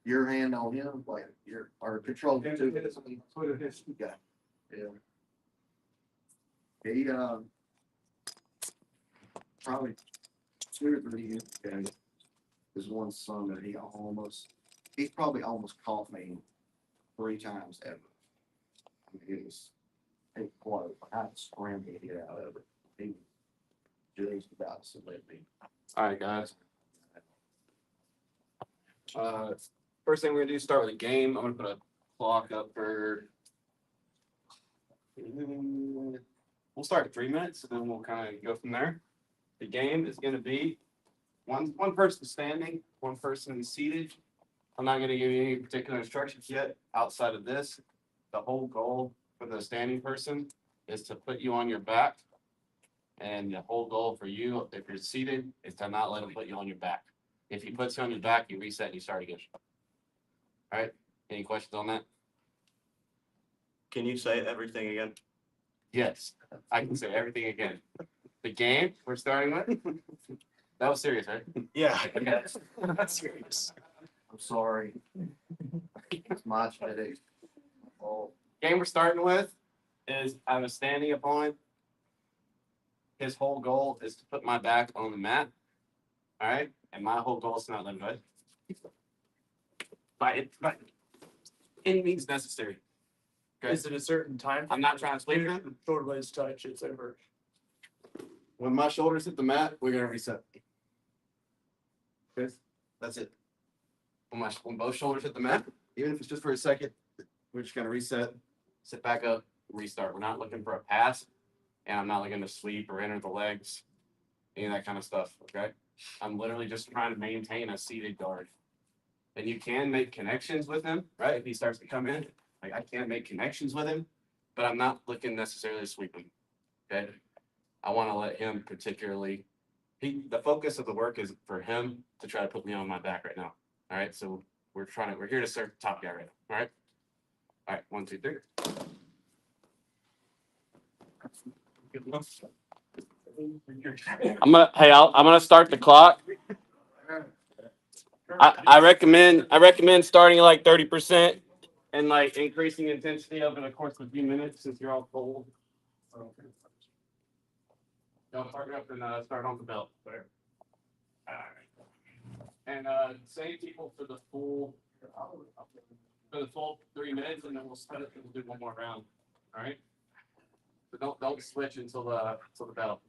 your hand on him, like or control Yeah, two. his. Put it his. Yeah. He probably 2 or 3 years ago, his one son that he's probably almost caught me 3 times ever. I mean, it was close. I had to scramble to get out of it. He just about to let me. All right, guys. First thing we're gonna do is start with a game. I'm gonna put a clock up for. We'll start at 3 minutes, and then we'll kind of go from there. The game is gonna be one person standing, one person seated. I'm not gonna give you any particular instructions yet. Outside of this, the whole goal for the standing person is to put you on your back, and the whole goal for you, if you're seated, is to not let him put you on your back. If he puts you on your back, you reset and you start again. All right. Any questions on that? Can you say everything again? Yes, I can say everything again. The game we're starting with. That was serious, right? Yeah. Okay. That's serious. I'm sorry. It's my headache. Oh, Game we're starting with is I have a standing opponent. His whole goal is to put my back on the mat. All right, and my whole goal is to not let him go. By any means necessary. Okay. Is it a certain time? I'm not trying to sleep him. Shoulder blades touch, it's over. When my shoulders hit the mat, we're gonna reset. Okay, that's it. When both shoulders hit the mat, even if it's just for a second, we're just gonna reset, sit back up, restart. We're not looking for a pass, and I'm not looking to sweep or enter the legs, any of that kind of stuff. Okay, I'm literally just trying to maintain a seated guard. And you can make connections with him, right? If he starts to come in, like I can make connections with him, but I'm not looking necessarily to sweep him. Okay. I want to let him particularly, the focus of the work is for him to try to put me on my back right now. All right. So we're here to serve the top guy right now. All right. All right. 1, 2, 3. I'm gonna start the clock. I recommend starting at like 30% and like increasing intensity over the course of a few minutes since you're all cold. Don't partner up and start on the belt. There. All right. And same people for the full 3 minutes, and then we'll split it and we'll do one more round. All right. But don't switch until the bell.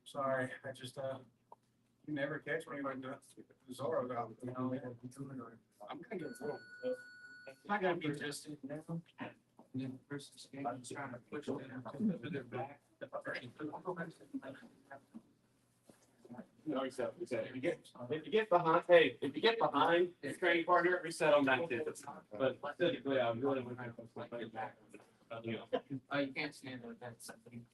Sorry, I just, you never catch me when the Zorro's out, you know. I'm gonna get through. I gotta be just in now. And then the person's trying to push them to their back. No, reset. If you get behind your training partner, reset on that too. But typically, I really want to put my back. You know. You can't stand with that. Something.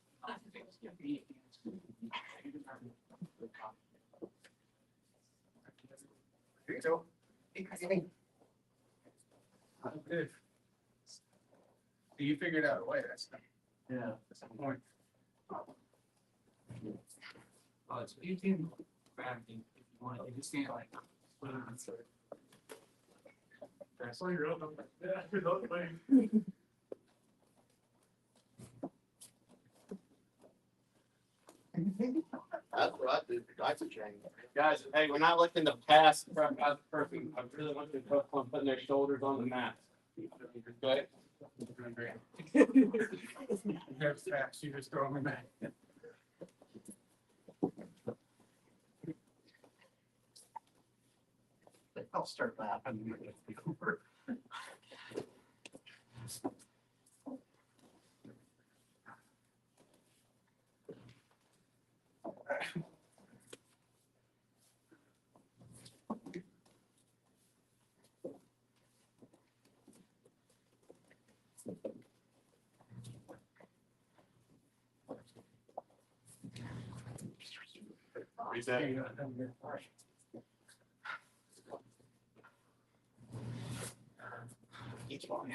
Here you go. Good. You figured out a way, that's not. Yeah. That's the point. Well, it's easy and gravity if you want. You just can't like put it on third. That's why you're up. Yeah, you're not playing. that's what I did. That's a change. Guys, hey, we're not looking to pass perfect. I really want to focus on putting their shoulders on the mat. Okay? They're fast, you just throw them back. I'll start laughing. Reset. Each one.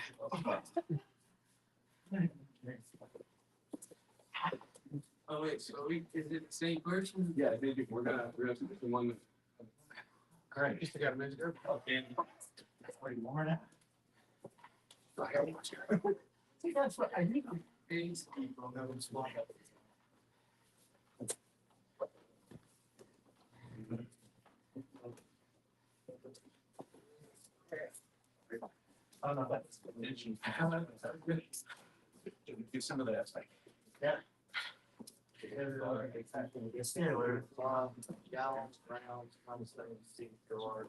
Oh, wait, so is it the same person? Yeah, we're gonna do the one. All right, just got a minute. Okay. More now. See, that's what I need. These people know it's small. Oh, no, that's. Do some of that, like. Steelers, gallons, rounds, seat, guard.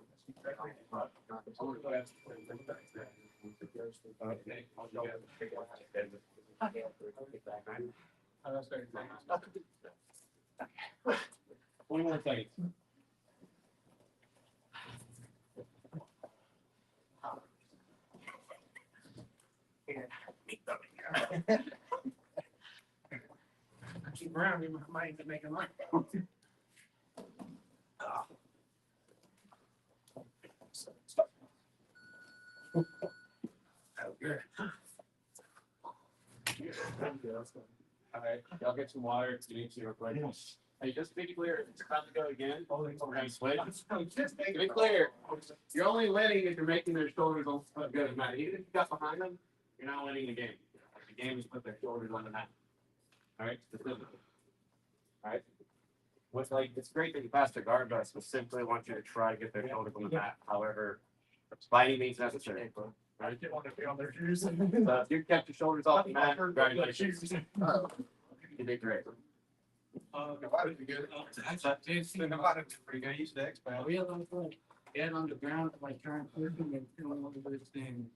One more thing. Keep around, you might make a money. All right, y'all get some water. You need to record. Hey, just to be clear, it's time to go again. We're gonna switch. To be clear, you're only winning if you're making their shoulders on a good amount. Even if you got behind them, you're not winning the game. The game is put their shoulders on the mat. All right. All right. What's like, it's great that you passed the guard, but I specifically want you to try to get their shoulders on the mat. However, by any means necessary. I didn't want to be on their shoes. So if you kept your shoulders off the mat, congratulations. You did great. Nevada's good. Nevada's pretty good. I used to expand. We have on the get on the ground, like trying to push them and doing one of those things.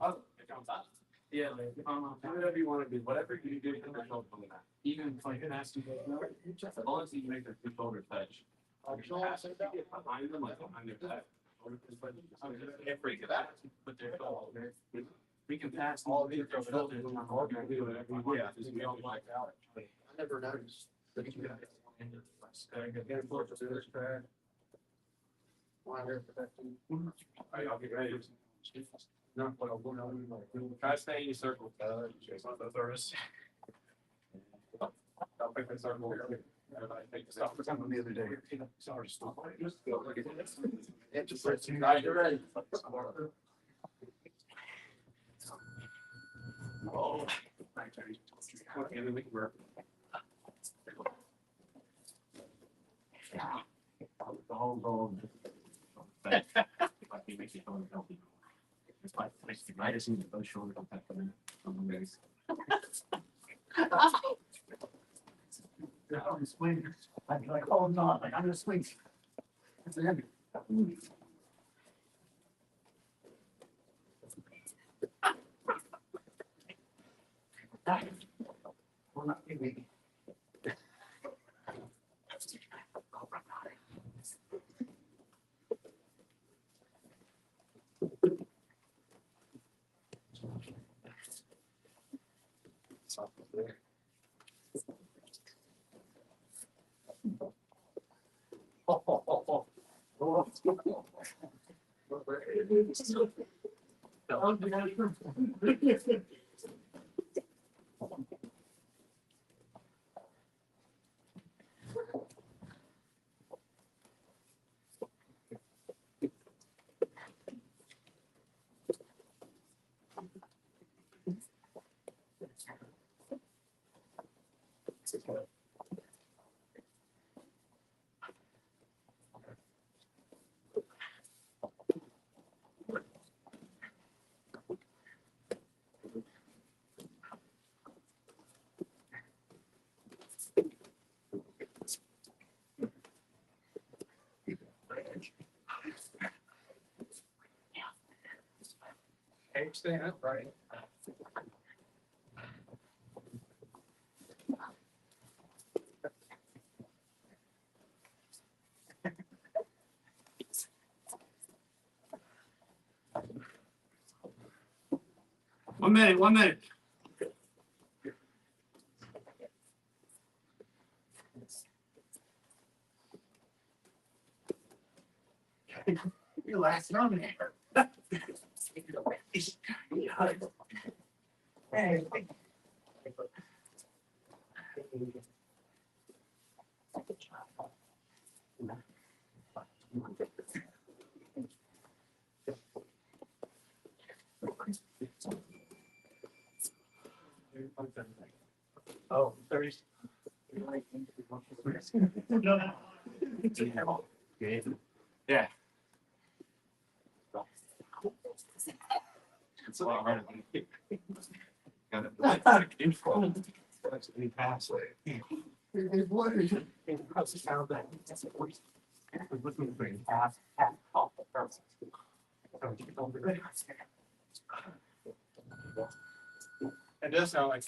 Oh, it comes up. Yeah, like, Do whatever you want to do, whatever you do, get their shoulders on the mat. even if like fasting goes no. As long as you make their two shoulders touch. If you get behind them, like behind their back. Can't freak it out. Put their shoulder. We can pass All all these these are shoulders. Or you can do whatever you want. Just we don't like out. I never noticed. That you guys I'll get ready. Try to stay in your circle. I'll pick the circle. Everybody take the stop. the other day. Sorry, stop. It just lets you know you're ready. Oh. Okay, then we can work. The whole goal. Like you make your phone healthy. It's like, I just need those shoulders on top of them. On the base. I'm swing. I'd be like, oh no, like I'm gonna swing. It's heavy. Well, not maybe. Hey, stay upright. One minute, 1 minute. You're last on there. Hey. Oh, 30. Yeah. It does sound like.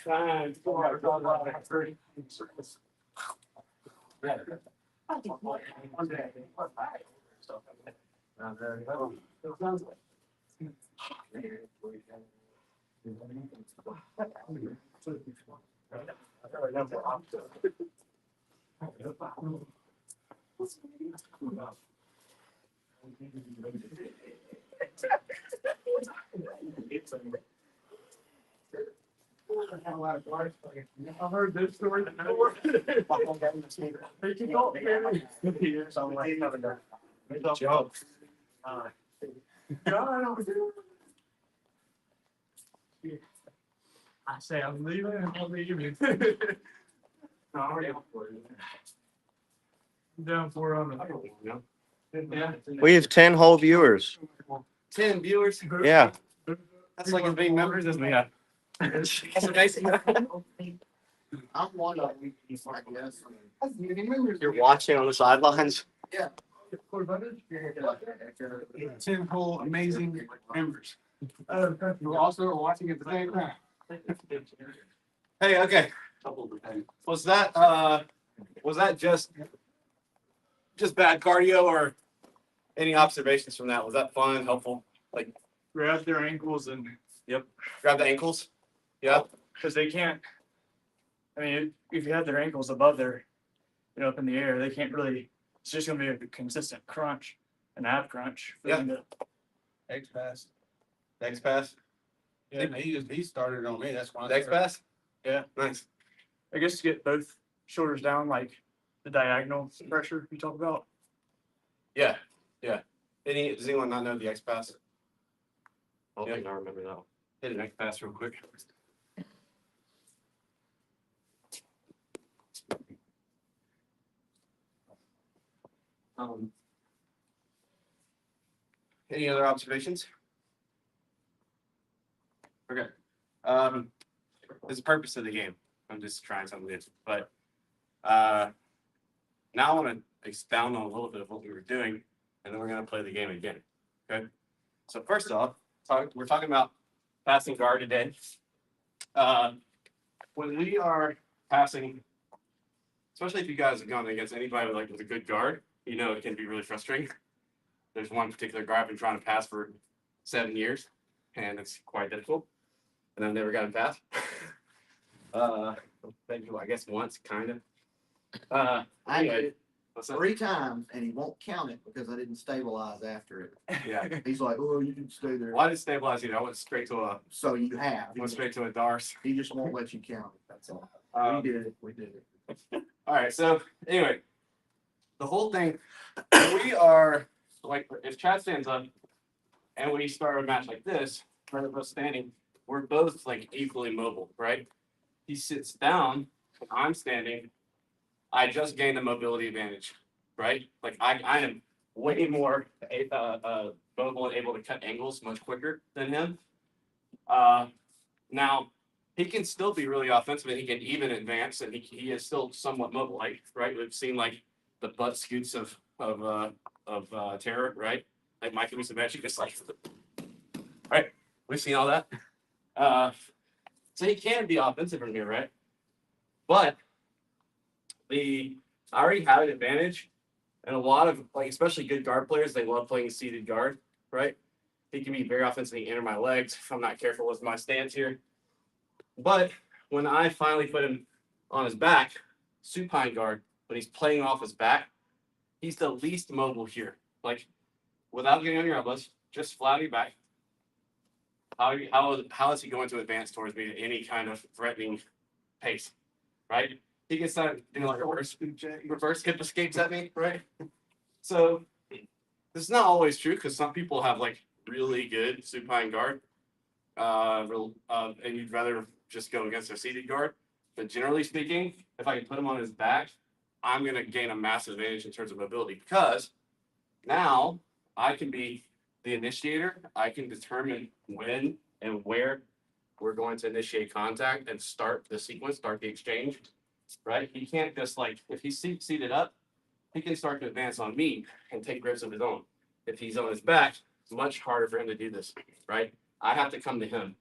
I've heard this story before. Joke. I say I'm leaving and I'm leaving. Down for on the. Yeah. We have 10 whole viewers. 10 viewers. Yeah. That's like as many members as we have. That's amazing. I'm one of them, I guess. You're watching on the sidelines. 10 whole amazing members. Who also are watching at the same time. Hey, okay. Was that just bad cardio or any observations from that? Was that fun, helpful? Grab their ankles and, Grab the ankles? Yeah. because they can't, I mean, if you have their ankles above their, up in the air, they can't really, it's just gonna be a consistent crunch, an ab crunch. for them to- X pass. Next pass. Yeah, he started on me. That's why. Next pass? Yeah. Nice. I guess to get both shoulders down, like the diagonal pressure you talk about. Yeah. Yeah. Does anyone not know the X pass? I don't think I remember that one. Hit an X pass real quick. Any other observations? Okay. There's a purpose of the game. I'm just trying something new. But now I want to expound on a little bit of what we were doing, and then we're going to play the game again. Okay. So first off, we're talking about passing guard today. When we are passing, especially if you guys are going against anybody with a good guard, it can be really frustrating. There's one particular guard I've been trying to pass for 7 years, and it's quite difficult. And I've never gotten past. Maybe, I guess once, kind of. I Anyway, did it what's that? 3 times and he won't count it because I didn't stabilize after it. Yeah. He's like, oh, you didn't stay there. Why did it stabilize you? I went straight to a So you have. Dars. He just won't let you count it, that's all. Um, We did it, we did it. All right. So anyway, the whole thing, we are like, if Chad stands up and we start a match like this, we're both standing, we're both like equally mobile, right? He sits down, I'm standing, I just gained the mobility advantage, right? Like I am way more mobile and able to cut angles much quicker than him. Now he can still be really offensive and he can even advance and he is still somewhat mobile, like, right? We've seen like the butt scoots of terror, right? Like Michael Musamechi, just like, right? We've seen all that. So he can be offensive from here, right? But I already have an advantage, and a lot of especially good guard players, they love playing seated guard, right? He can be very offensively enter my legs if I'm not careful with my stance here. But when I finally put him on his back, supine guard, when he's playing off his back, he's the least mobile here. Like, without getting on your elbows, just flat on your back. How is he going to advance towards me at any kind of threatening pace, right? He can start doing like a reverse hip escapes at me, right? So this is not always true because some people have like really good supine guard, and you'd rather just go against a seated guard. But generally speaking, if I can put him on his back, I'm going to gain a massive advantage in terms of mobility because now I can be the initiator. I can determine when and where we're going to initiate contact and start the sequence, start the exchange, right? He can't just like, if he's seated up, he can start to advance on me and take grips of his own. If he's on his back, it's much harder for him to do this, right? I have to come to him.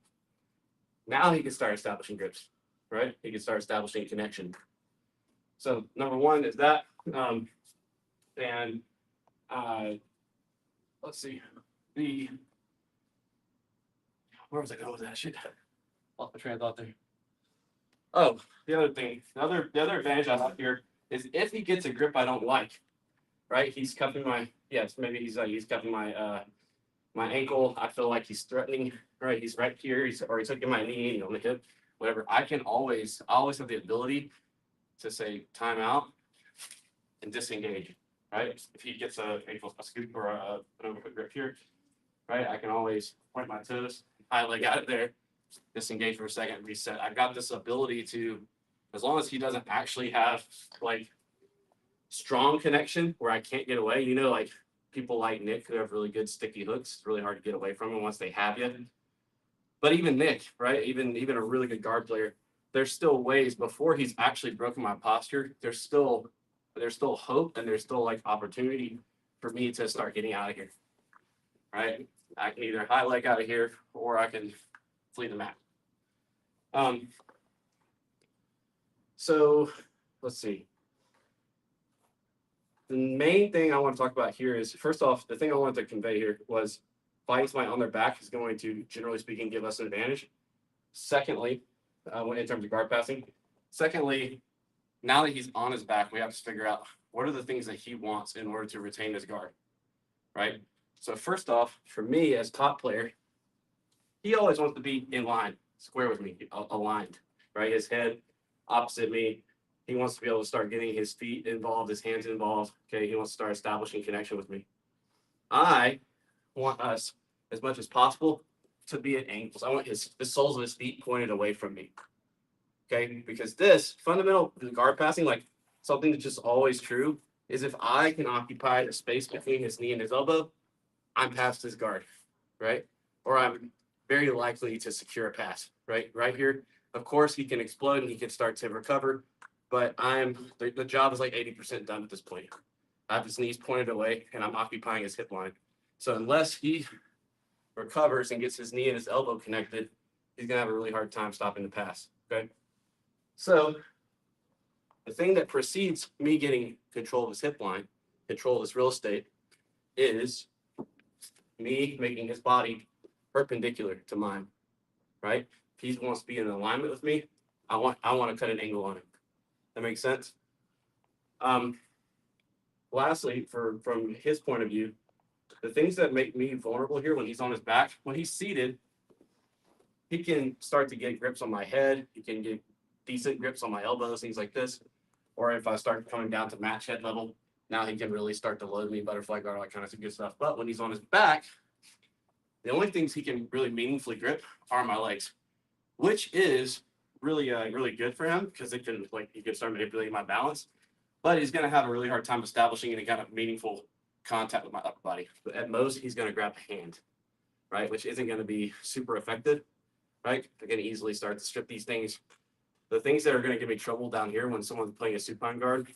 Now he can start establishing grips, right? He can start establishing connection. So number one is that, and let's see, where was I going with that shit? Off the train of thought there. Oh, the other thing, the other advantage I have here is if he gets a grip I don't like, right? He's cupping my, yes, maybe he's cupping my my ankle. I feel like he's threatening, right? He's right here, he's hooking my knee on the hip, whatever. I always have the ability to say timeout and disengage, right? If he gets a scoop or an overhook grip here, right? I can always point my toes, high leg out of there, disengage for a second, reset. I've got this ability to, as long as he doesn't actually have like strong connection where I can't get away, you know, like people like Nick who have really good sticky hooks, it's really hard to get away from them once they have you. But even Nick, right? Even a really good guard player, there's still ways before he's actually broken my posture. There's still hope and there's still like opportunity for me to start getting out of here, right? I can either high leg out of here or I can flee the mat. So let's see. The main thing I want to talk about here is, first off, the thing I wanted to convey here was fighting somebody on their back is going to, generally speaking, give us an advantage. Secondly, in terms of guard passing. Secondly, now that he's on his back, we have to figure out what are the things that he wants in order to retain his guard, right? So first off, for me as top player, he always wants to be in line, square with me, aligned, right? His head opposite me. He wants to be able to start getting his feet involved, his hands involved. Okay, he wants to start establishing connection with me. I want us, as much as possible, to be at angles. I want the soles of his feet pointed away from me. Okay, because this fundamental guard passing, like something that's just always true, is if I can occupy the space between his knee and his elbow, I'm past his guard, right? Or I'm very likely to secure a pass, right? Right here, of course, he can explode and he can start to recover, but the job is like 80% done at this point. I have his knees pointed away and I'm occupying his hip line. So unless he recovers and gets his knee and his elbow connected, he's gonna have a really hard time stopping the pass, okay? So the thing that precedes me getting control of his hip line, control of his real estate, is me making his body perpendicular to mine, right? If he wants to be in alignment with me, I want to cut an angle on him. That makes sense? Lastly, from his point of view, the things that make me vulnerable here when he's on his back, when he's seated, he can start to get grips on my head. He can get decent grips on my elbows, things like this. Or if I start coming down to match head level, now he can really start to load me, butterfly guard, all that kind of good stuff. But when he's on his back, the only things he can really meaningfully grip are my legs, which is really good for him because he can start manipulating my balance. But he's going to have a really hard time establishing any kind of meaningful contact with my upper body. But at most, he's going to grab a hand, right? Which isn't going to be super effective, right? I can easily start to strip these things. The things that are going to give me trouble down here when someone's playing a supine guard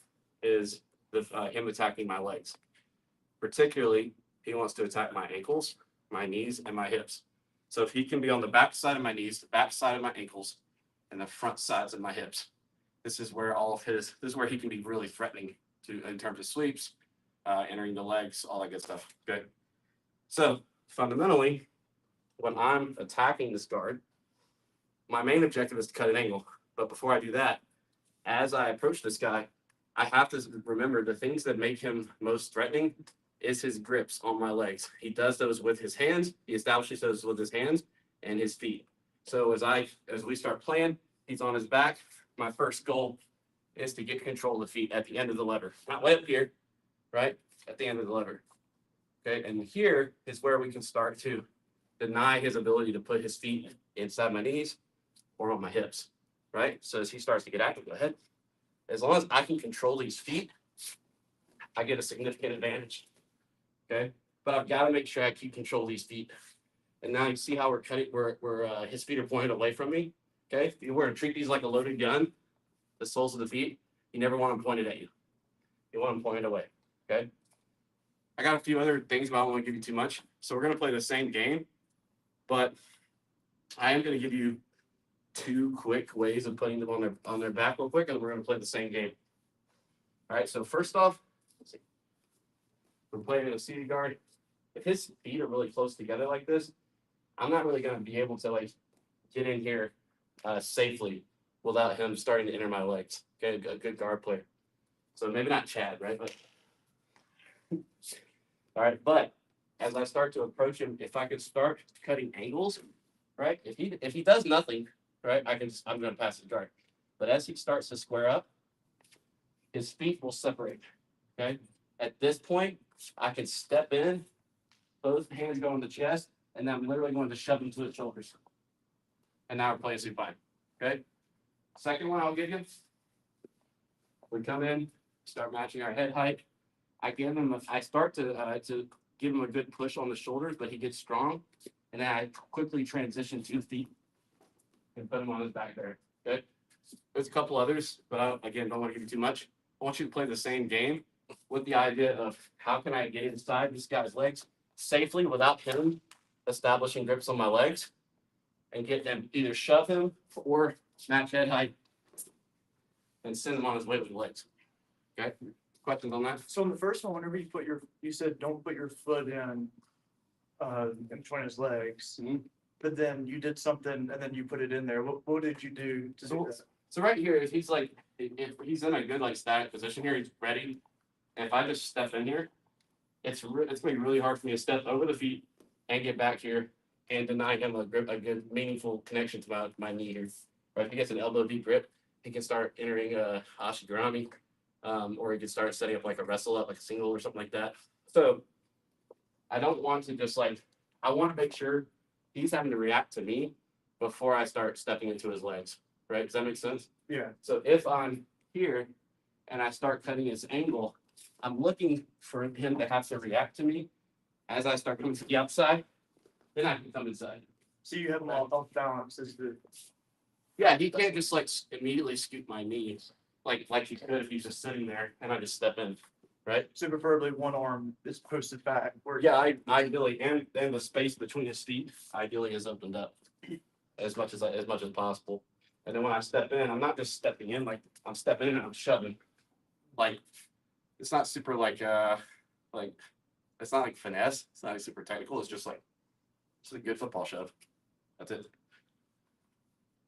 is him attacking my legs. Particularly, he wants to attack my ankles, my knees, and my hips. So if he can be on the back side of my knees, the back side of my ankles, and the front sides of my hips, this is where he can be really threatening in terms of sweeps, entering the legs, all that good stuff. Okay. So fundamentally, when I'm attacking this guard, my main objective is to cut an angle. But before I do that, as I approach this guy, I have to remember the things that make him most threatening is his grips on my legs. He does those with his hands. He establishes those with his hands and his feet. So as we start playing, he's on his back. My first goal is to get control of the feet at the end of the lever. Not way up here, right? At the end of the lever. Okay, and here is where we can start to deny his ability to put his feet inside my knees or on my hips, right? So as he starts to get active, go ahead. As long as I can control these feet, I get a significant advantage. Okay, but I've got to make sure I keep control of these feet. And now you see how we're cutting, where his feet are pointed away from me. Okay, you want to treat these like a loaded gun. The soles of the feet, you never want them pointed at you. You want them pointed away. Okay. I got a few other things, but I don't want to give you too much. So we're gonna play the same game, but I am gonna give you 2 quick ways of putting them on their back real quick, and we're gonna play the same game. All right. So first off, let's see. We're playing in a seated guard. If his feet are really close together like this, I'm not really gonna be able to like get in here safely without him starting to enter my legs. Okay, a good guard player. So maybe not Chad, right? But all right, but as I start to approach him, if I could start cutting angles, right? If he does nothing, right, I'm gonna pass the guard. But as he starts to square up, his feet will separate. Okay. At this point, I can step in, both hands go on the chest, and then I'm literally going to shove him to his shoulders. And now we're playing supine. Okay. Second one I'll give you. We come in, start matching our head height. I start to give him a good push on the shoulders, but he gets strong. And then I quickly transition 2 feet and put him on his back there. Okay. There's a couple others, but again, don't want to give you too much. I want you to play the same game with the idea of how can I get inside this guy's legs safely without him establishing grips on my legs and get them either shove him or match head height and send him on his way with the legs. Okay. Questions on that? So in the first one, whenever you said don't put your foot in between his legs, Mhm. but then you did something and then you put it in there. What did you do to do that? So right here, if he's in a good like static position here, he's ready. And if I just step in here, it's gonna be really hard for me to step over the feet and get back here and deny him a good meaningful connection to my knee here. Right? If he gets an elbow deep grip, he can start entering ashigarami, or he can start setting up like a wrestle up, like a single or something like that. So I don't want to just I want to make sure he's having to react to me before I start stepping into his legs. Right? Does that make sense? Yeah. So if I'm here and I start cutting his angle, I'm looking for him to have to react to me as I start coming to the outside. Then I can come inside. So you have him all off balance as the Yeah, he can't just immediately scoop my knees like he could if he's just sitting there and I just step in, right? so preferably one arm is posted back. Where Yeah, I ideally and the space between his feet ideally is opened up as much as possible. And then when I step in, I'm not just stepping in, like I'm stepping in and I'm shoving. Like it's not super like it's not like finesse. It's not like super technical. It's just it's a good football shove. That's it.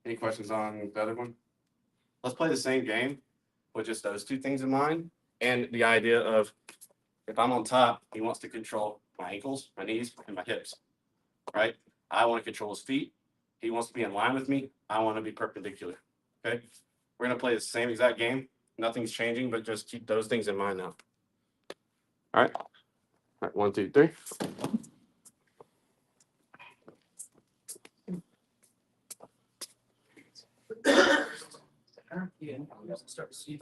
Any questions on the other one? Let's play the same game with just those 2 things in mind. And the idea of if I'm on top, he wants to control my ankles, my knees, and my hips. Right? I want to control his feet. He wants to be in line with me. I want to be perpendicular. Okay? We're going to play the same exact game. Nothing's changing, but just keep those things in mind now. All right. All right. 1, 2, 3. Yeah, start to see.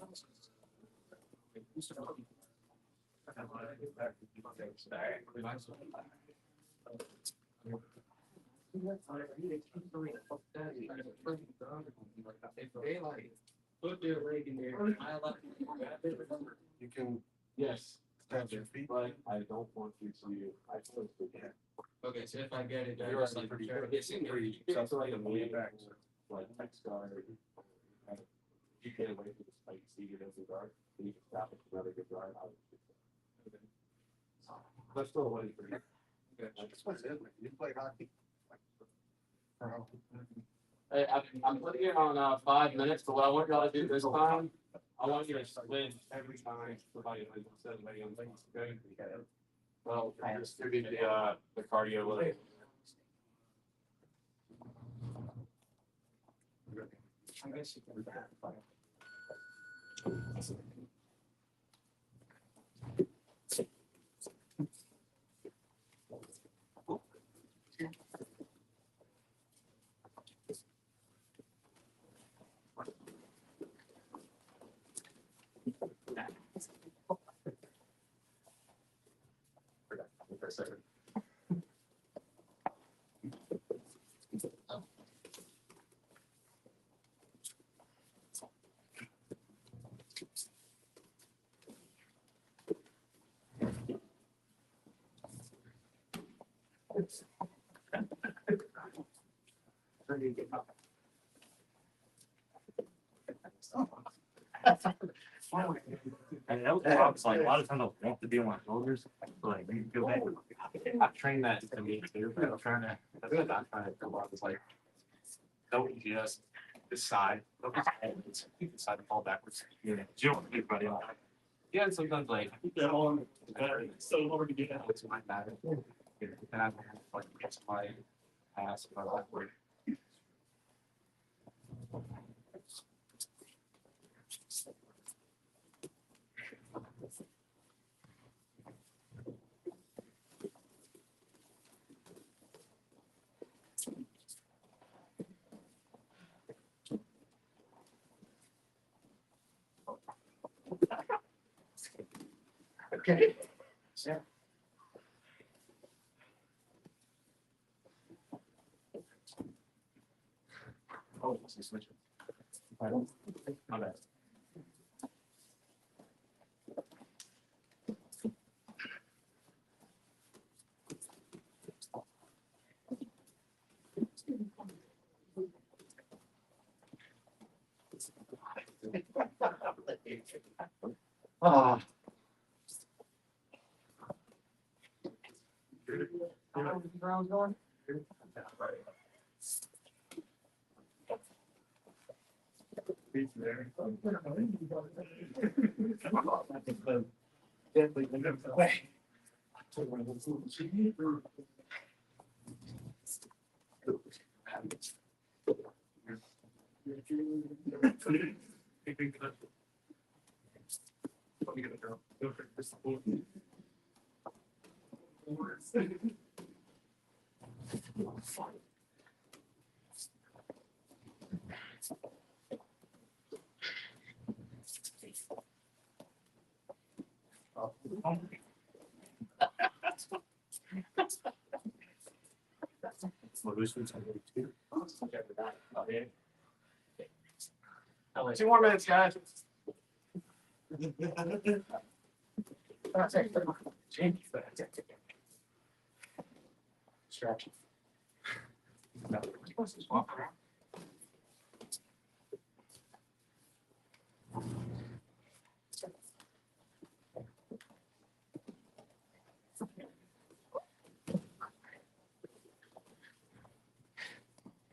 Put their leg in there. You can Yes. tap your feet. But I don't want you to. I suppose to get. Okay, so if I get it, You're already pretty good. it's in there. That's like a Way million back. like next guard. You can't wait for the spike to see it as a guard. And you can stop it for another good guard. That's still waiting for you. That's what's it, man. You play hockey. For how- Hey, I'm putting it on 5 minutes, but what I want y'all to do this time, I want you to win every time somebody wins instead of waiting on things. Okay? Well, distribute the cardio with it. I guess you can. sir. And that was the problem, like, a lot of times I want to be on my shoulders, but like, you feel bad. I've trained that to me too, but I'm trying to, that's what I'm trying to do, it's like, don't just decide, don't just always decide to fall backwards. Yeah. You don't want everybody on. Yeah, and sometimes like, it's so hard to get out. It's my matter. And I'm like, it's my pass, my backward. Okay. Yeah. Oh, it's a switch. I don't, my bad. Ah. Two more minutes, guys. Distraction.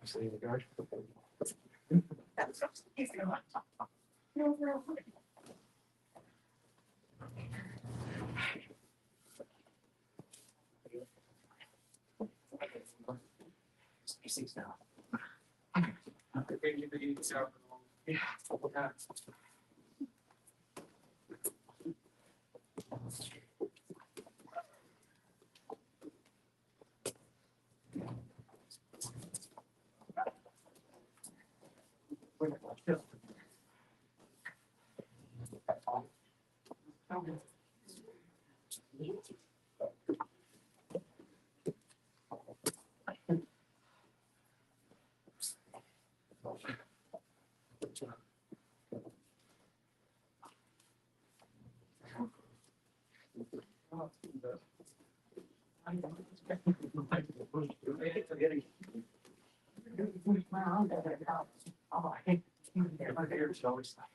Stay in the guard.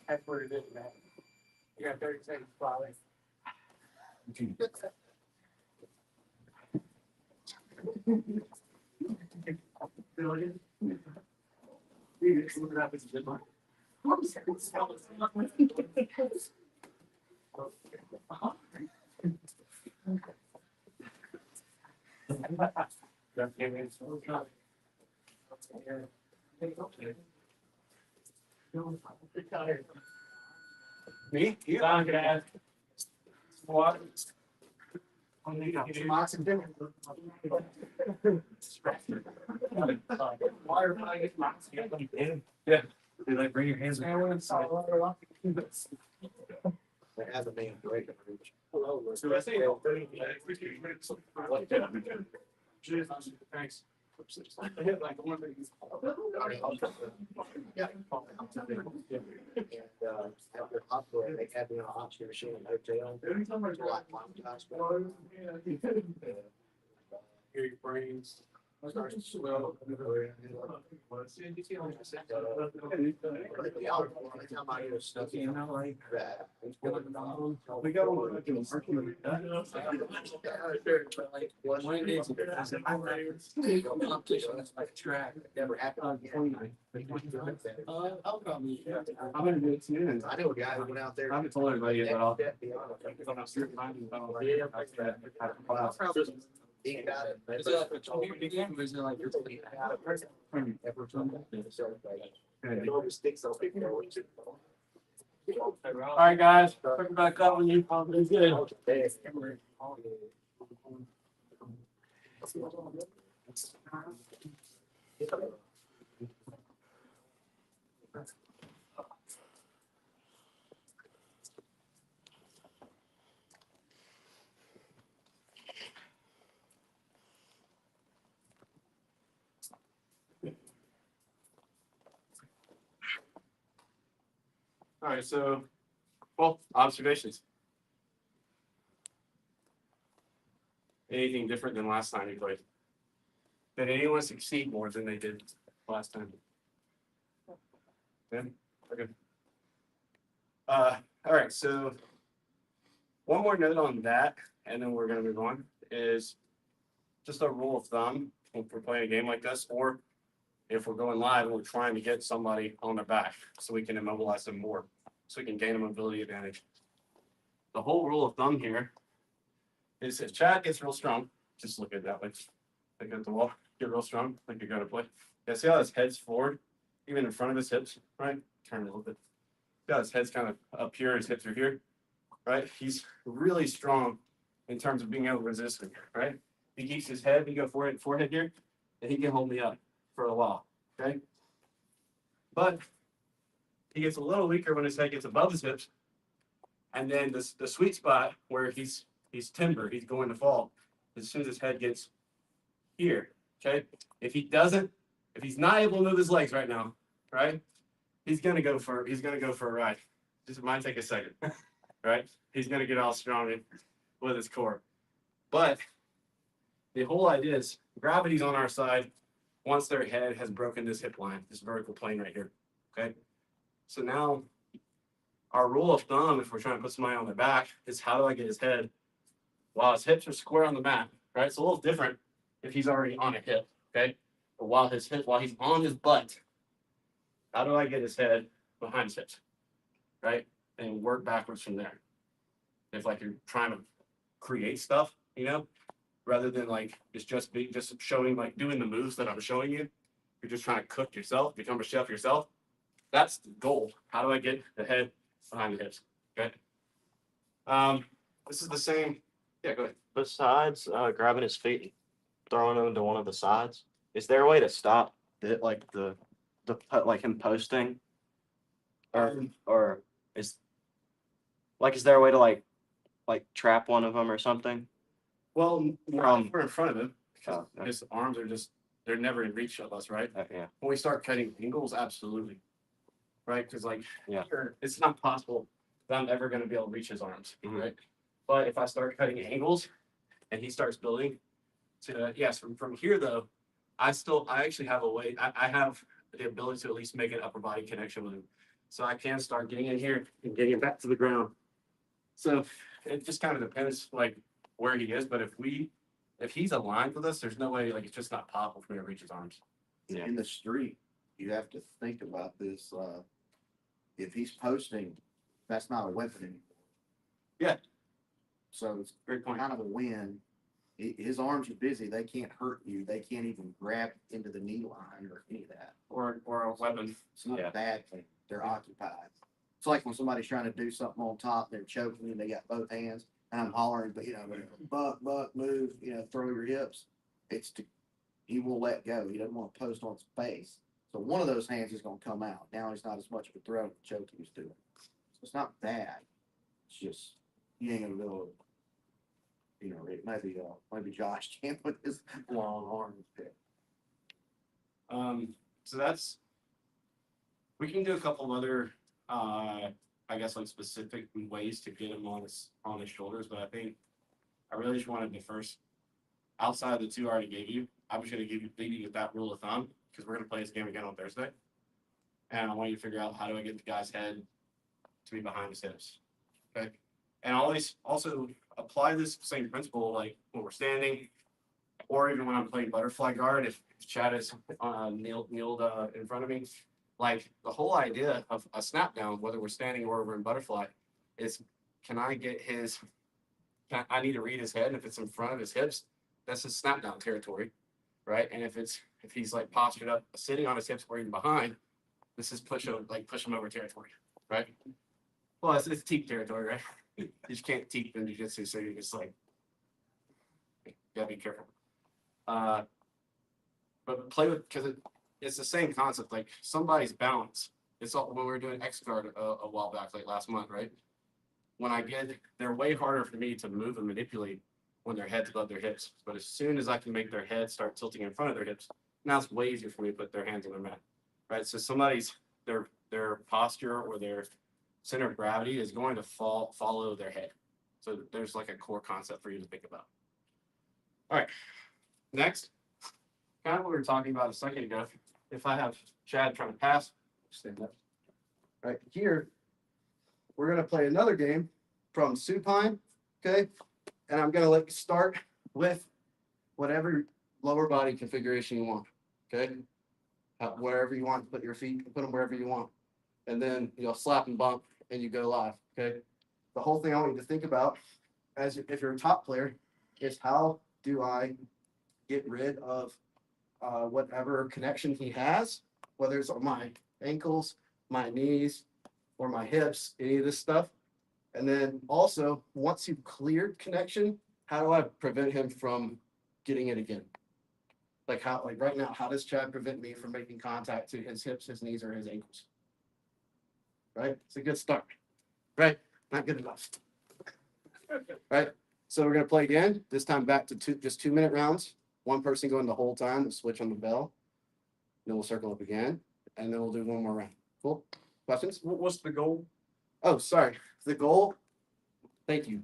That's where it is, man. You got 30 seconds, probably. Me? Don, can I ask? What? Some oxygen. Water, I get lots. Yeah. They like bring your hands. They have a man great. So I think. Thanks. I hit like one thing. After hospital, they had me on an oxygen machine in the hotel. Hear your brains. Starts to swell. We got one like in the market. Competition, like track. Never happened. 29. I'll probably. I'm gonna do it soon. I know a guy who went out there. I haven't told everybody yet, but I'll. He got it. Is it like a community game or is it like your? All right, guys, pick back up when you. It's good. All right, so, well, observations. Anything different than last time you played? Did anyone succeed more than they did last time? Yeah, okay. All right, so one more note on that, and then we're gonna move on, is just a rule of thumb when we're playing a game like this, or if we're going live and we're trying to get somebody on their back so we can immobilize them more, so we can gain a mobility advantage. The whole rule of thumb here is if Chad gets real strong, just look at that way. Look at the wall, get real strong, like you're gonna play. Yeah, see how his head's forward, even in front of his hips, right? Turn a little bit. See how his head's kind of up here, his hips are here, right? He's really strong in terms of being able to resist it, right? He keeps his head, he go forehead here, and he can hold me up for a while, okay? But he gets a little weaker when his head gets above his hips. And then the sweet spot where he's timber, he's going to fall as soon as his head gets here, okay? If he's not able to move his legs right now, right? He's gonna go for a ride. Just might take a second, right? He's gonna get all strong with his core. But the whole idea is gravity's on our side once their head has broken this hip line, this vertical plane right here, okay? So now our rule of thumb, if we're trying to put somebody on their back, is how do I get his head while his hips are square on the mat, right? It's a little different if he's already on a hip, okay? But while he's on his butt, how do I get his head behind his hips, right? And work backwards from there. If like you're trying to create stuff, you know, rather than like just showing, like doing the moves that I'm showing you, you're just trying to cook yourself, become a chef yourself. That's the goal. How do I get the head behind the hips? Okay. This is the same. Yeah, go ahead. Besides grabbing his feet and throwing him to one of the sides, is there a way to stop it, like like him posting, or is there a way to like trap one of them or something? Well, we're in front of him. Oh, okay. His arms are they're never in reach of us, right? Yeah. When we start cutting angles, absolutely. Right? Because like, Yeah. it's not possible that I'm ever going to be able to reach his arms, Mhm. right? But if I start cutting angles and he starts building to, yes, from here though, I actually have a way, I have the ability to at least make an upper body connection with him. So I can start getting in here and getting him back to the ground. So it just kind of depends like where he is. But if he's aligned with us, there's no way, like, it's just not possible for me to reach his arms. Yeah. In the street, you have to think about this, if he's posting, that's not a weapon anymore. Yeah. So it's Great point. kind of a win. His arms are busy, they can't hurt you, they can't even grab into the knee line or any of that. Or a weapon. It's not Yeah. a bad thing, they're occupied. It's like when somebody's trying to do something on top, they're choking you, they got both hands, and I'm hollering, but buck, move, throw your hips. He will let go, he doesn't want to post on his face. So one of those hands is gonna come out, now he's not as much of a threat of the choke he was doing. So it's not bad, it's just you ain't gonna be able to, you know, it might be Josh Camp with his long arms. So that's, we can do a couple other, I guess like specific ways to get him on his shoulders, but I think I really just wanted to first, outside of the two I already gave you, I'm just gonna leave you with that rule of thumb, because we're gonna play this game again on Thursday. And I want you to figure out how do I get the guy's head to be behind his hips, okay? And always also apply this same principle, like when we're standing, or even when I'm playing butterfly guard, if Chad is kneeled in front of me, like the whole idea of a snap down, whether we're standing or we're in butterfly, is can I get I need to read his head, and if it's in front of his hips, that's his snap down territory, right? And if he's like postured up, sitting on his hips or even behind, this is push him over territory, right? Well, it's teep territory, right? You just can't teep in jiu-jitsu, so you're just like, you gotta be careful. But play with, because it's the same concept, like somebody's balance. It's all when we were doing X guard a while back, like last month, right? When they're way harder for me to move and manipulate when their head's above their hips. But as soon as I can make their head start tilting in front of their hips, now it's way easier for me to put their hands on their mat, right? So their posture or their center of gravity is going to follow their head. So there's like a core concept for you to think about. All right, next, kind of what we were talking about a second ago. If I have Chad trying to pass, stand up. Right here, we're gonna play another game from Supine, okay? And I'm gonna let you start with whatever lower body configuration you want, okay? Wherever you want to put your feet, put them wherever you want. And then you'll slap and bump and you go live, okay? The whole thing I want you to think about, if you're a top player, is how do I get rid of whatever connection he has, whether it's on my ankles, my knees, or my hips, any of this stuff. And then also, once you've cleared connection, how do I prevent him from getting it again? Like right now, how does Chad prevent me from making contact to his hips, his knees, or his ankles? Right? It's a good start. Right? Not good enough. Right? So we're gonna play again, this time back to just 2-minute rounds. One person going the whole time, we'll switch on the bell. Then we'll circle up again, and then we'll do one more round. Cool? Questions? What's the goal? Oh, sorry. The goal, thank you.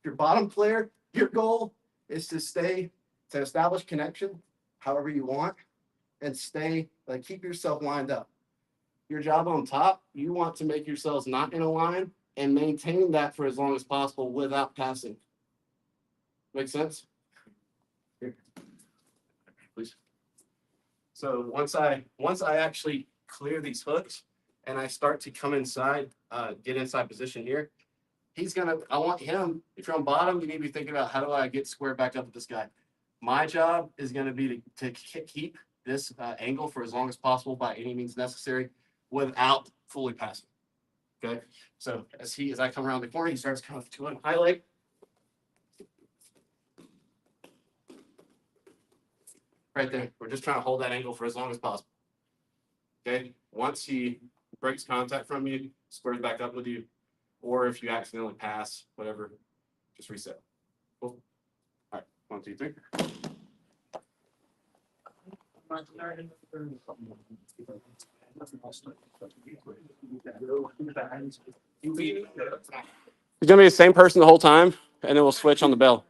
Your bottom player, your goal is to establish connection however you want and keep yourself lined up. Your job on top, you want to make yourselves not in a line and maintain that for as long as possible without passing. Make sense? Here. Please. So once I actually clear these hooks and I start to come inside, get inside position here, I want him, if you're on bottom, you need to be thinking about how do I get squared back up with this guy. My job is going to be to keep this angle for as long as possible by any means necessary without fully passing. Okay. So as I come around the corner, he starts coming to a high leg. Right there. We're just trying to hold that angle for as long as possible. Okay. Once he breaks contact from you, squares back up with you, or if you accidentally pass, whatever, just reset. Cool. All right. 1, 2, 3. It's gonna be the same person the whole time, and then we'll switch on the bell.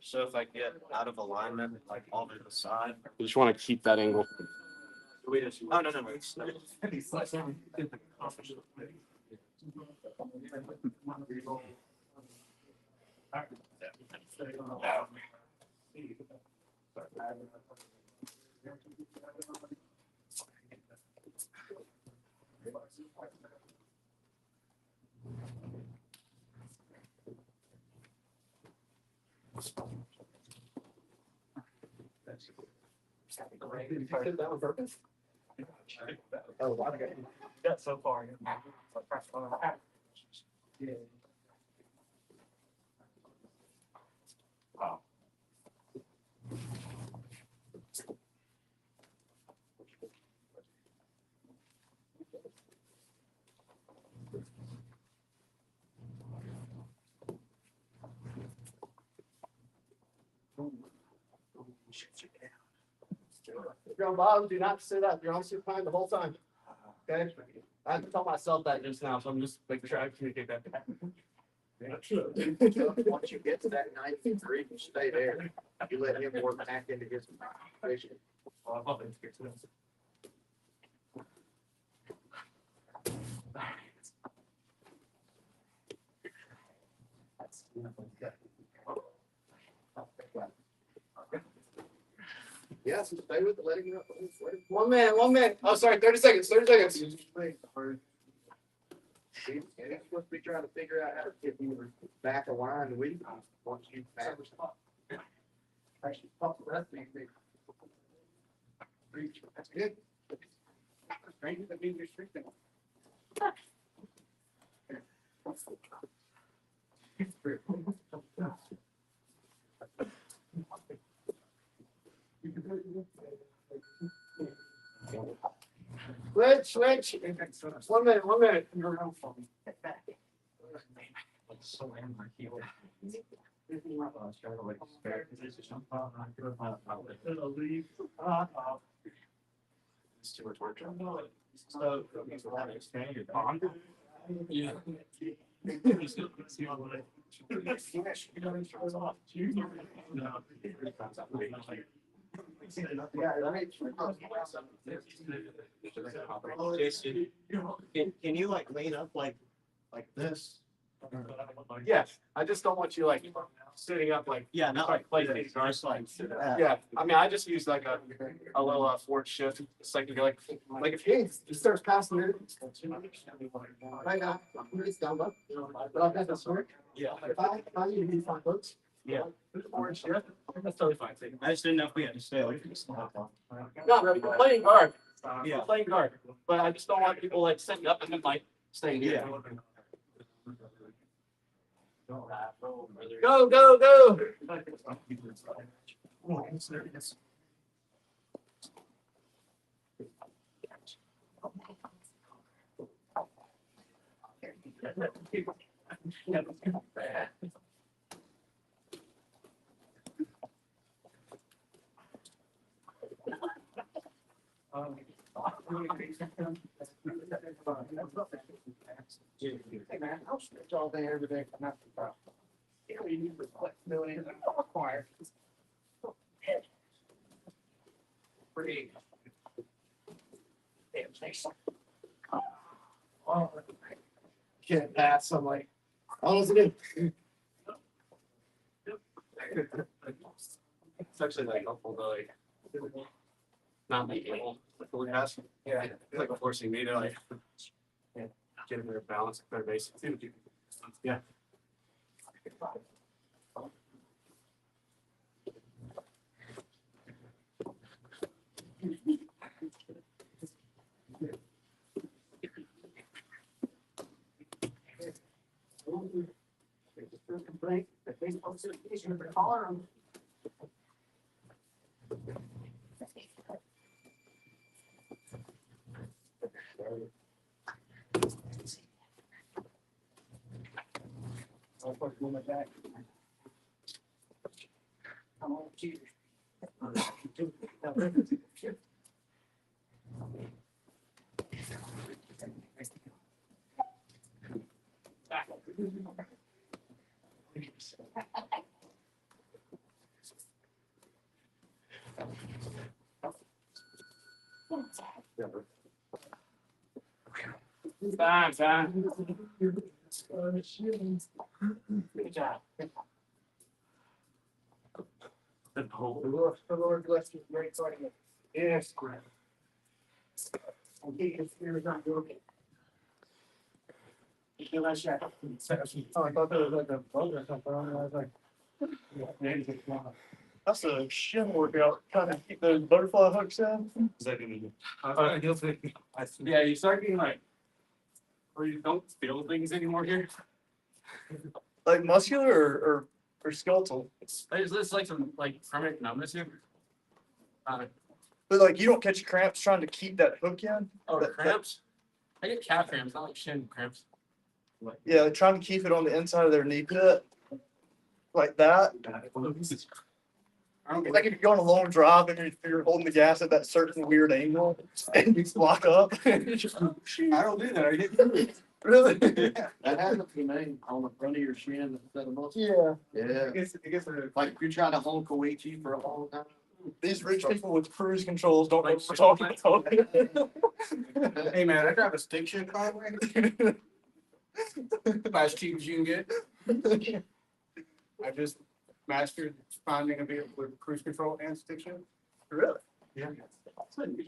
So if I get out of alignment, like all to the side. You just want to keep that angle. Oh, no. Got so far. Yeah. Wow. If you're on bottom, do not sit up. You're on supine the whole time. Okay? I have to tell myself that just now, so I'm just making sure I communicate that. Once you get to that 93, you stay there. You let him work back into his position. Yeah, so stay with it, let him go. 1 minute, 1 minute. Oh, sorry, 30 seconds, 30 seconds. He's supposed to be trying to figure out how to get you back aligned with you. Once you back. Actually, pop the rest of you. That's good. Strength, that means you're strengthening. Switch. 1 minute, 1 minute. So angry, he was- It's too much work. So, yeah. Jason, can you like lean up like this? Yes, I just don't want you like sitting up like. Yeah, not like Like, this, just like. Yeah, I mean, I just use like a little forward shift, it's like, you're like if he starts passing it. Right now, it's down low. But I've got this work. Yeah. If I need to be fine, folks. Yeah. Forward shift, that's totally fine. I just didn't know if we had to stay like this. No, we're playing guard. Yeah. We're playing guard, but I just don't want people like sitting up and then like staying here. Go, go, go. Hey man, I'll stretch all day every day. I'm not the problem. You know, you need the flexibility that I'm required. Pretty. Damn, thanks. Oh, can't pass. I'm like, how does it do? It's actually like helpful to like not make it fully pass. Yeah. It's like forcing me to like get a better balance, better base. Yeah. Break. The thing posted, you should have called him. I'll put one back. Come on, cheaters. Fine, fine. Good job. The whole. The Lord bless you. Great fighting. Yes, great. Okay, your spirit is not broken. You feel that shot? Oh, I thought that was like a boat or something. I was like. That's a shin workout, kind of keep those butterfly hooks in. Yeah, you start getting like, where you don't feel things anymore here. Like muscular or skeletal. It's like some like permanent numbness here. But like you don't catch cramps trying to keep that hook in. Oh, That- cramps? I get calf cramps, not like shin cramps. Yeah, like trying to keep it on the inside of their knee pit. Like that. I don't It's like if you go on a long drive and you're holding the gas at that certain weird angle and you lock up. I don't do that. I get cruise. Really? That happens to me on the front of your shin instead of muscle. Yeah. Yeah, It gets a. like if you're trying to hold Koichi for a long time. These rich people with cruise controls don't know what we're talking about. Hey man, I drive a stick shift by the way. About as cheap as you can get. I just mastered finding a vehicle with cruise control and stick shift. Really? Yeah.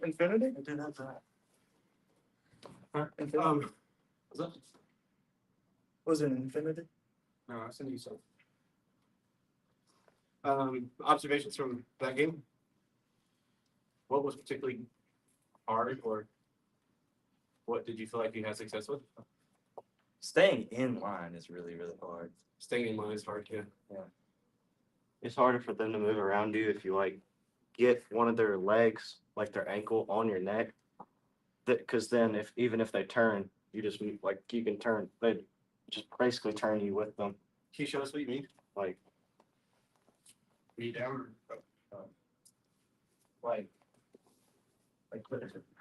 Infinity? I did have that. Infinity? Was that? Was it Infinity? No, I sent you some. Observations from that game. What was particularly hard, or what did you feel like you had success with? Staying in line is really, really hard. Staying in line is hard, yeah. It's harder for them to move around you if you like get one of their legs, like their ankle, on your neck. Because then, even if they turn, you just like you can turn. They just basically turn you with them. Can you show us what you mean? Like Knee down or? like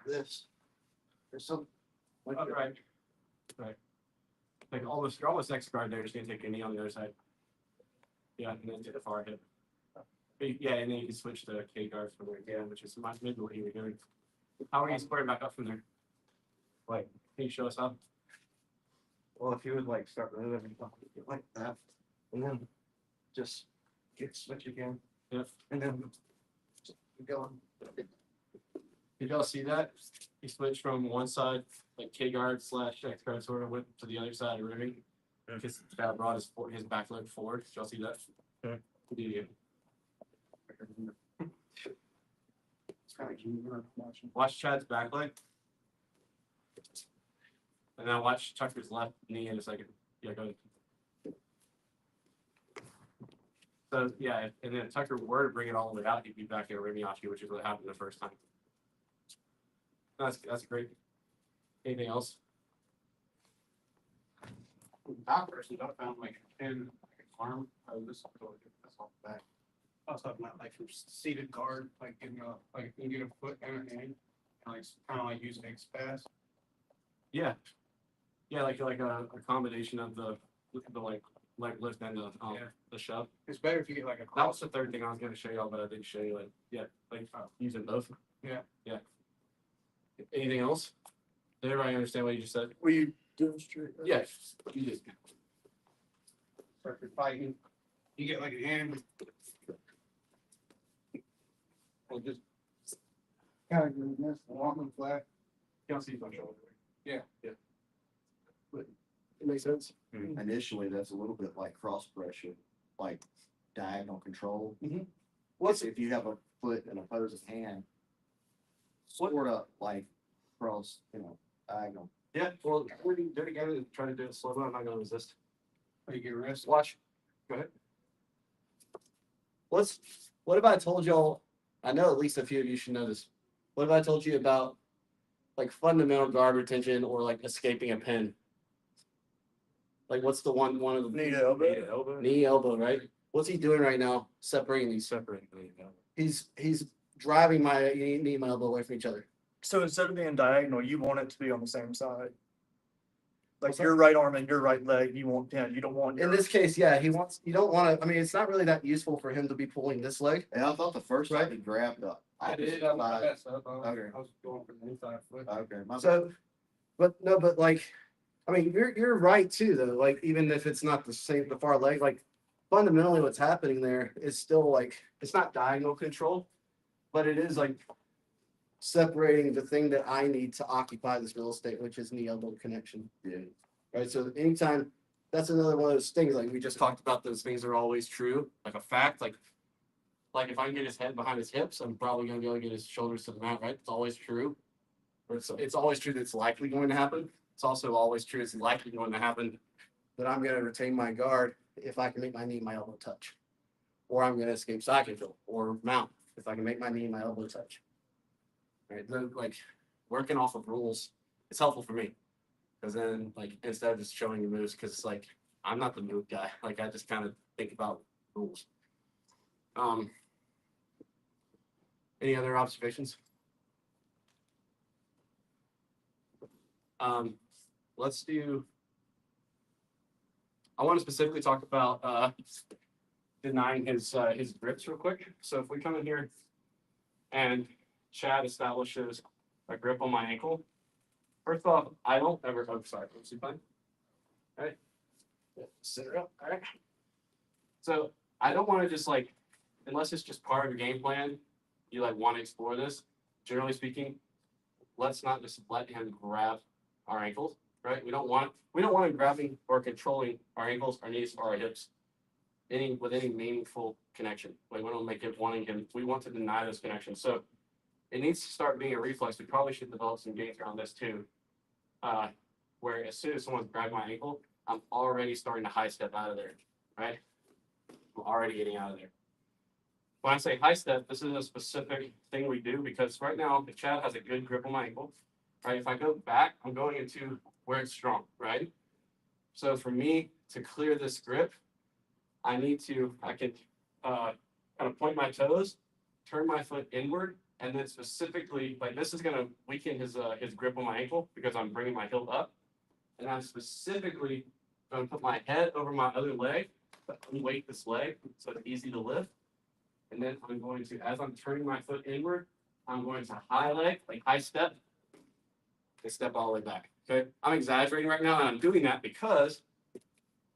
this. There's some. Like, Oh, right. Like almost, you're almost next guard there, just gonna take your knee on the other side. Yeah, and then to the far hip. Yeah, and then you can switch to K guard from there, yeah, which is maybe what you were doing. How are you squaring back up from there? Like, can you show us how? Well, if you would like start moving like that, and then just switch again, Yep. and then just keep going. Did y'all see that? He switched from one side, like K guard / X guard sort of went to the other side of ribbing. Because that brought his back leg forward. Did y'all see that? Mhm. Yeah. Watch Chad's back leg. And now watch Tucker's left knee in a second. Yeah, go ahead. So yeah, and then if Tucker were to bring it all the way out, he'd be back in Rimiyashi, which is what happened the first time. That's great. Anything else? I personally found like an arm. This that's off the back. I was talking about like from seated guard, like getting like you can get a foot and a hand, and like kind of like using X pass. Yeah, yeah, like a combination of the like leg lift and the shove. It's better if you get like a. That was the third thing I was gonna show y'all, but I didn't show you. Like using both. Yeah, yeah. Anything else? Did everybody understand what you just said? Will you demonstrate? that? Yes, you did. Start your fighting. You get like an hand. Or just kind of doing this, walking flat. You don't see much over there. Yeah, yeah. But it makes sense. Initially, that's a little bit like cross pressure, like diagonal control. What's If you have a foot and opposing hand, sort of like cross, diagonal. Yeah, well, we can do it again and try to do it slow, but I'm not gonna resist. You get rest. Watch. Go ahead. What if I told y'all, I know at least a few of you should know this. What if I told you about like fundamental guard retention or like escaping a pin? Like what's the one of the Knee to elbow. knee elbow, right? What's he doing right now? Separating these. He's driving my knee and my elbow away from each other. So instead of being diagonal, you want it to be on the same side. Like What's that? your right arm and your right leg, you want, you don't want. In this case, yeah, you don't want to, I mean, it's not really that useful for him to be pulling this leg. And I thought the first time he grabbed up. I did. I I was going for the inside foot. okay. So, but like, I mean, you're right too, though. Like, even if it's not the far leg, like fundamentally what's happening there is still like, it's not diagonal control, but it is like separating the thing that I need to occupy this real estate, which is knee elbow connection. Yeah. Right. So anytime, that's another one of those things, like we just talked about, those things are always true, like a fact, like if I can get his head behind his hips, I'm probably going to be able to get his shoulders to the mat, right? It's always true. Or it's always true that it's likely going to happen. It's also always true it's likely going to happen that I'm going to retain my guard if I can make my knee and my elbow touch. Or I'm going to escape side control or mount if I can make my knee and my elbow touch. Right? Like working off of rules, it's helpful for me. Because then, like, instead of just showing you moves, because it's like, I'm not the move guy. Like, I just kind of think about rules. Any other observations? Let's do. I want to specifically talk about denying his grips real quick. So if we come in here and Chad establishes a grip on my ankle, first off, I don't ever. Oh, sorry, supine. All right, sit her up. All right. So I don't want to just like, unless it's just part of your game plan, you like want to explore this. Generally speaking, let's not just let him grab our ankles, right? We don't want him grabbing or controlling our ankles, our knees, or our hips, with any meaningful connection. Like we don't make it wanting him. We want to deny this connection. So it needs to start being a reflex. We probably should develop some gains around this too, where as soon as someone's grabbed my ankle, I'm already starting to high step out of there, right? I'm already getting out of there. When I say high step, this is a specific thing we do because right now, if Chad has a good grip on my ankle, right? If I go back, I'm going into where it's strong, right? So for me to clear this grip, I can kind of point my toes, turn my foot inward, and then specifically, like this is going to weaken his grip on my ankle because I'm bringing my heel up. And I'm specifically going to put my head over my other leg, but unweight this leg so it's easy to lift. And then I'm going to, as I'm turning my foot inward, I'm going to high leg, like high step, and step all the way back. Okay, I'm exaggerating right now, and I'm doing that because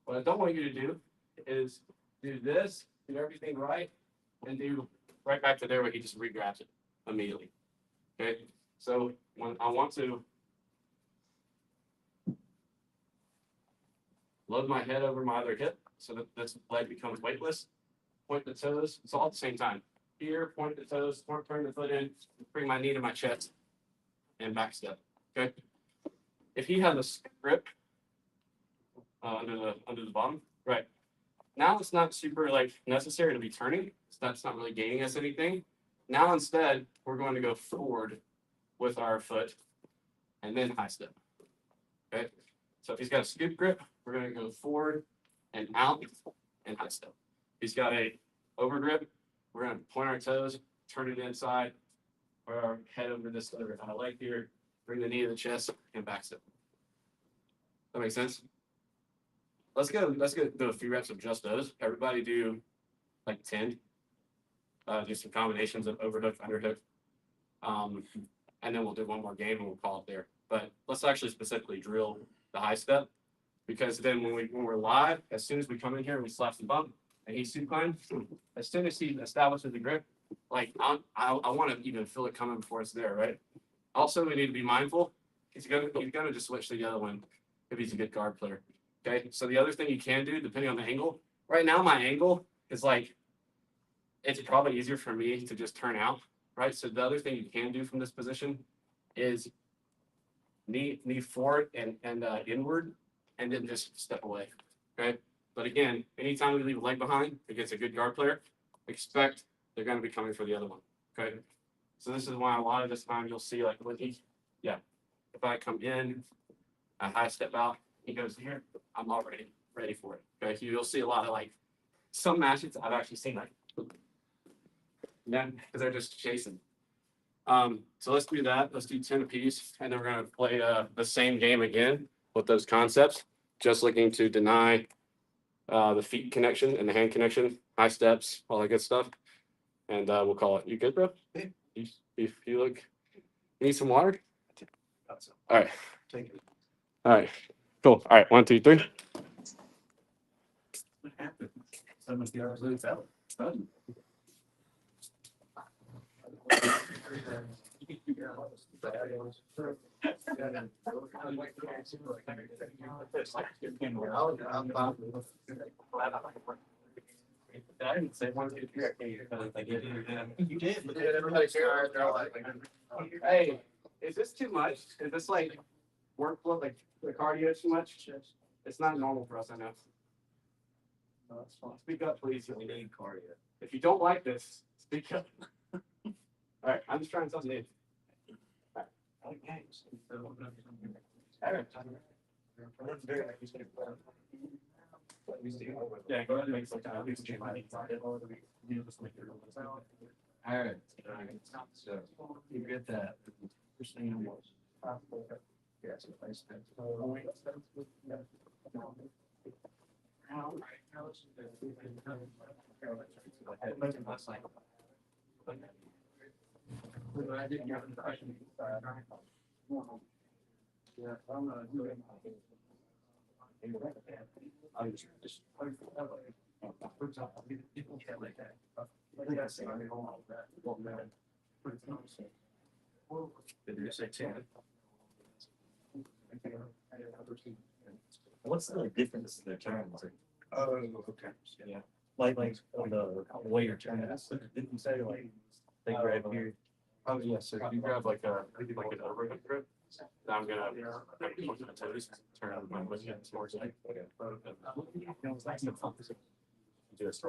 what I don't want you to do is do this, do everything right, and do right back to there where he just re-grabs it immediately. Okay, so when I want to load my head over my other hip so that this leg becomes weightless, point the toes, it's all at the same time. Here, point the toes, turn the foot in, bring my knee to my chest, and back step. Okay. If he has a grip under the bottom, right? Now it's not super like necessary to be turning. So that's not really gaining us anything. Now instead, we're going to go forward with our foot and then high step. Okay. So if he's got a scoop grip, we're going to go forward and out and high step. If he's got a over grip, we're going to point our toes, turn it inside, or our head over this other leg here, bring the knee to the chest, and back step. That makes sense? Let's go do a few reps of just those. Everybody do like 10. Do some combinations of overhook, underhook. And then we'll do one more game and we'll call it there. But let's actually specifically drill the high step because then when we're live, as soon as we come in here and we slap some bump and he's supine, as soon as he establishes the grip, like I want to even feel it coming before it's there, right? Also, we need to be mindful. He's gonna just switch to the other one if he's a good guard player. Okay. So the other thing you can do, depending on the angle, right now my angle is like it's probably easier for me to just turn out, right? So the other thing you can do from this position is knee forward and inward, and then just step away. Okay. But again, anytime we leave a leg behind against a good guard player, expect they're going to be coming for the other one. Okay. So this is why a lot of this time you'll see like when if I come in, I high step out, he goes here, I'm already ready for it. Okay. So you'll see a lot of like some matches I've actually seen like because they're just chasing. So let's do that. Let's do 10 apiece, and then we're going to play the same game again with those concepts. Just looking to deny the feet connection and the hand connection, high steps, all that good stuff. And we'll call it. You good, bro? You look. You need some water? All right. Take it. All right. Cool. All right. 1, 2, 3. What happened? So much the hours lose out. Done. I didn't say 1, 2, 3. I can't hear like you did. But then everybody cares. They're like, Hey, is this too much? Is this like workflow, like the cardio too much? It's not normal for us, I know. Speak up, please. We need cardio. If you don't like this, speak up. All right, I'm just trying something new. Okay. Yeah, go ahead and make some time. Alright. So you get that. First thing was. Yes. What's the difference in their terms? Oh, okay. Yeah. Like on the way you're turning, didn't you say like they grab here? Oh, yeah, so if you grab like an overhead grip, I'm gonna look at my toes, turn my foot towards like. Just.